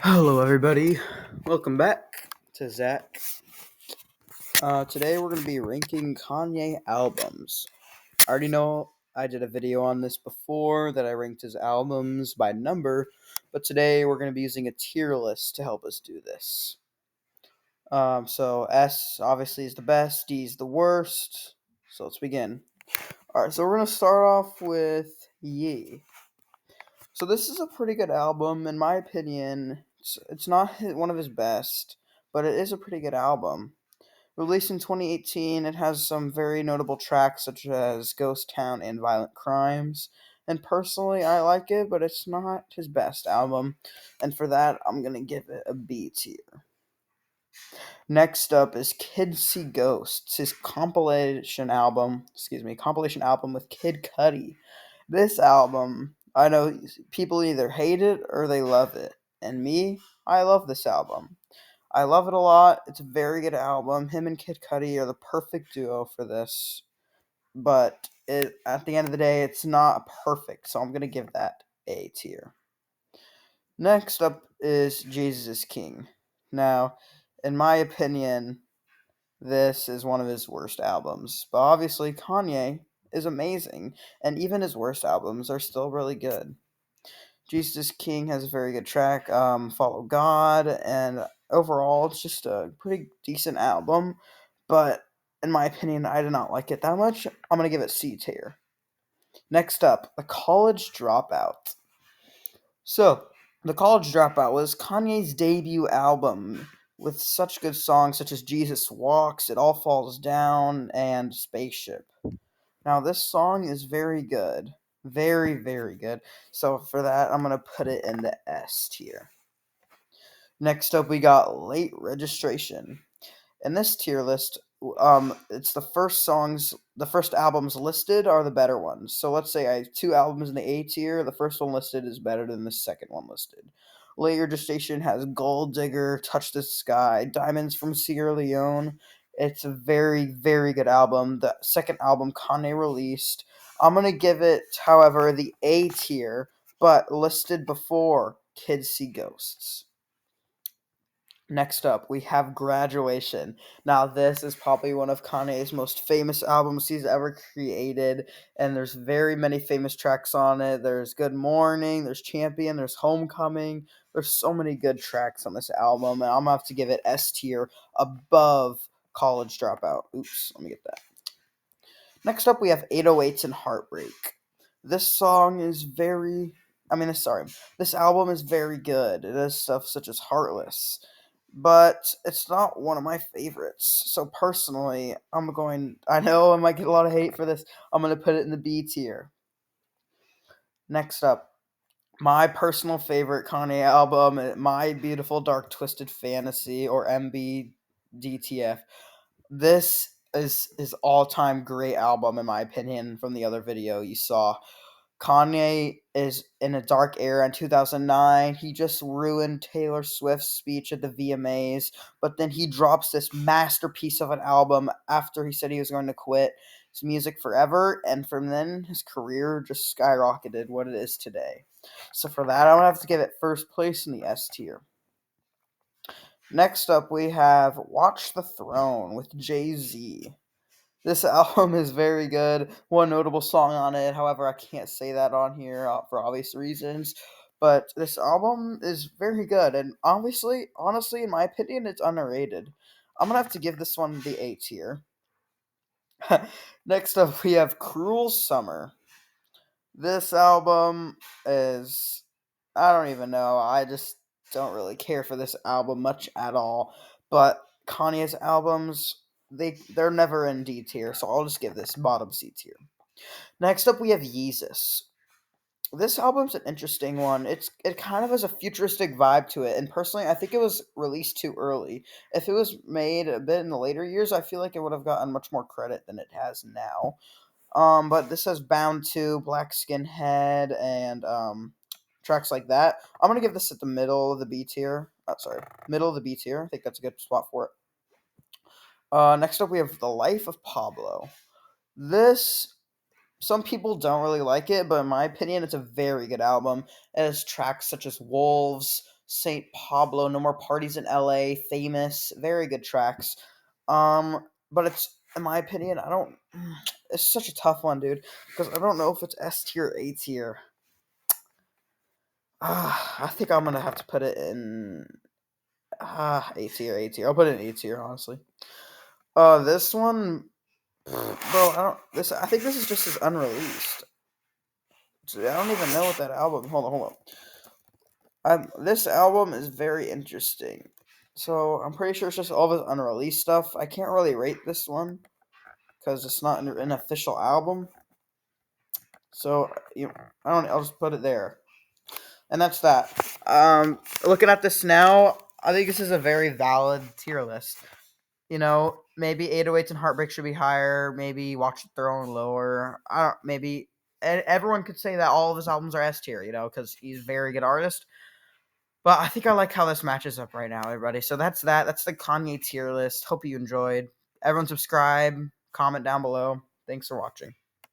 Hello, everybody. Welcome back to Zach. Today we're going to be ranking Kanye albums. I already know I did a video on this before that I ranked his albums by number, but today we're going to be using a tier list to help us do this. So S obviously is the best, D is the worst. So let's begin. Alright, so we're going to start off with Yee. So this is a pretty good album, in my opinion. It's not one of his best, but it is a pretty good album. Released in 2018, it has some very notable tracks such as Ghost Town and Violent Crimes. And personally, I like it, but it's not his best album. And for that, I'm going to give it a B tier. Next up is Kids See Ghosts, his compilation album with Kid Cudi. This album, I know people either hate it or they love it. And me, I love this album. I love it a lot. It's a very good album. Him and Kid Cudi are the perfect duo for this. But at the end of the day, it's not perfect, so I'm going to give that A tier. Next up is Jesus is King. Now, in my opinion, this is one of his worst albums. But obviously, Kanye is amazing, and even his worst albums are still really good. Jesus King has a very good track, Follow God, and overall, it's just a pretty decent album. But in my opinion, I did not like it that much. I'm going to give it C tier. Next up, The College Dropout. So, The College Dropout was Kanye's debut album with such good songs such as Jesus Walks, It All Falls Down, and Spaceship. Now, this song is very good. Very, very good. So, for that, I'm going to put it in the S tier. Next up, we got Late Registration. In this tier list, it's the first albums listed are the better ones. So let's say I have two albums in the A tier. The first one listed is better than the second one listed. Late Registration has Gold Digger, Touch the Sky, Diamonds from Sierra Leone. It's a very, very good album. The second album Kanye released. I'm going to give it, however, the A tier, but listed before Kids See Ghosts. Next up, we have Graduation. Now, this is probably one of Kanye's most famous albums he's ever created, and there's very many famous tracks on it. There's Good Morning, there's Champion, there's Homecoming. There's so many good tracks on this album, and I'm going to have to give it S tier above College Dropout. Oops, let me get that. Next up, we have 808s and Heartbreak. This album is very good. It has stuff such as Heartless, but it's not one of my favorites. So personally, I know I might get a lot of hate for this. I'm going to put it in the B tier. Next up, my personal favorite Kanye album, My Beautiful Dark Twisted Fantasy, or MBDTF. This is his all-time great album, in my opinion, from the other video you saw. Kanye is in a dark era in 2009. He just ruined Taylor Swift's speech at the VMAs, but then he drops this masterpiece of an album after he said he was going to quit his music forever, and from then his career just skyrocketed what it is today. So for that, I'm going to have to give it first place in the S tier. Next up, we have Watch the Throne with Jay-Z. This album is very good. One notable song on it, however, I can't say that on here for obvious reasons. But this album is very good, and honestly, in my opinion, it's underrated. I'm gonna have to give this one the A tier. Next up, we have Cruel Summer. This album is, I don't even know. I just don't really care for this album much at all. But Kanye's albums, they're never in D tier, so I'll just give this bottom C tier. Next up, we have Yeezus. This album's an interesting one. It kind of has a futuristic vibe to it, and personally, I think it was released too early. If it was made a bit in the later years, I feel like it would have gotten much more credit than it has now. But this has Bound to, Black Skinhead, and tracks like that. I'm gonna give this at the middle of the B tier. Middle of the B tier. I think that's a good spot for it. Next up, we have The Life of Pablo. This, some people don't really like it, but in my opinion, it's a very good album. It has tracks such as Wolves, Saint Pablo, No More Parties in LA, Famous, very good tracks. But it's, in my opinion, I don't. It's such a tough one, dude, because I don't know if it's S tier or A tier. I think I'm gonna have to put it in A tier, A tier. I'll put it in A tier, honestly. This one, bro. I think this is just as unreleased. So I don't even know what that album. Hold on. This album is very interesting. So I'm pretty sure it's just all of his unreleased stuff. I can't really rate this one because it's not an official album. So I'll just put it there, and that's that. Looking at this now, I think this is a very valid tier list. Maybe 808s and Heartbreak should be higher. Maybe Watch the Throne lower. I don't. Maybe everyone could say that all of his albums are S tier. Because he's a very good artist. But I think I like how this matches up right now, everybody. So that's that. That's the Kanye tier list. Hope you enjoyed. Everyone subscribe, comment down below. Thanks for watching.